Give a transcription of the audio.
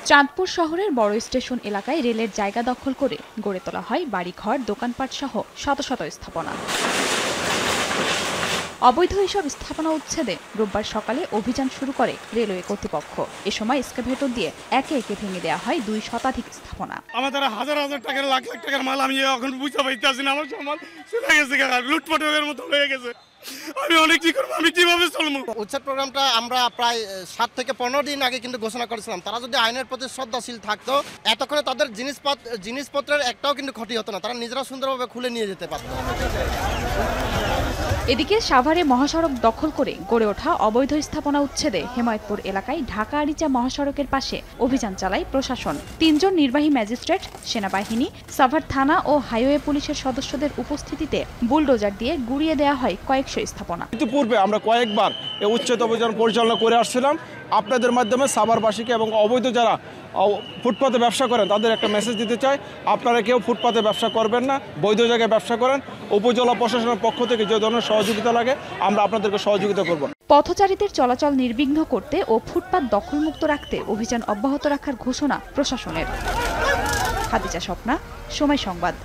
চাঁদপুর শহরের বড় স্টেশন এলাকায় রেলের জায়গা দখল করে গড়ে তোলা হয় বাড়িঘর, দোকানপাট সহ শত শত স্থাপনা। অবৈধ এসব স্থাপনা উচ্ছেদে রোববার সকালে অভিযান শুরু করে রেলওয়ে কর্তৃপক্ষ। এ সময় এক্সকাভেটর দিয়ে একে একে ভেঙে দেওয়া হয় ২ শতাধিক স্থাপনা। আমাদের হাজার হাজার টাকার লাখ লাখ টাকার মাল আমি এখন বুঝতে পারতেছি না। আমার মাল চলে গেছে, লুটপাটের মতো হয়ে গেছে। আমি অনেক কি করবো, আমি কিভাবে চলবো? উচ্ছেদ প্রোগ্রামটা আমরা প্রায় 7 থেকে 15 দিন আগে কিন্তু ঘোষণা করেছিলাম। তারা যদি আইনের প্রতি শ্রদ্ধাশীল থাকতো, এতক্ষণে তাদের জিনিসপত্রের একটাও কিন্তু ক্ষতি হতো না। তারা নিজেরা সুন্দরভাবে খুলে নিয়ে যেতে পারত। এদিকে সাভারে মহাসড়ক দখল করে গড়ে ওঠা অবৈধ স্থাপনা উচ্ছেদে হেমায়েতপুর এলাকায় ঢাকা আরিচা মহাসড়কের পাশে অভিযান চালায় প্রশাসন। ৩ জন নির্বাহী ম্যাজিস্ট্রেট, সেনাবাহিনী, সাভার থানা ও হাইওয়ে পুলিশের সদস্যদের উপস্থিতিতে বুলডোজার দিয়ে গুড়িয়ে দেওয়া হয় কয়েকশো স্থাপনা। ইতিপূর্বে আমরা কয়েকবার এই উচ্ছেদ অভিযান পরিচালনা করে আসছিলাম। আপনাদের মাধ্যমে সাভারবাসীকে এবং অবৈধ যারা ফুটপাতে ব্যবসা করেন তাদের একটা মেসেজ দিতে চাই, আপনারা কেউ ফুটপাতে ব্যবসা করবেন না, বৈধ জায়গায় ব্যবসা করেন। উপজেলা প্রশাসনের পক্ষ থেকে যে ধরনের সহযোগিতা লাগে আমরা আপনাদেরকে সহযোগিতা করব। পথচারীদের চলাচল নির্বিঘ্ন করতে ও ফুটপাত দখলমুক্ত রাখতে অভিযান অব্যাহত রাখার ঘোষণা প্রশাসনের। খাদিজা স্বপ্না, সময় সংবাদ।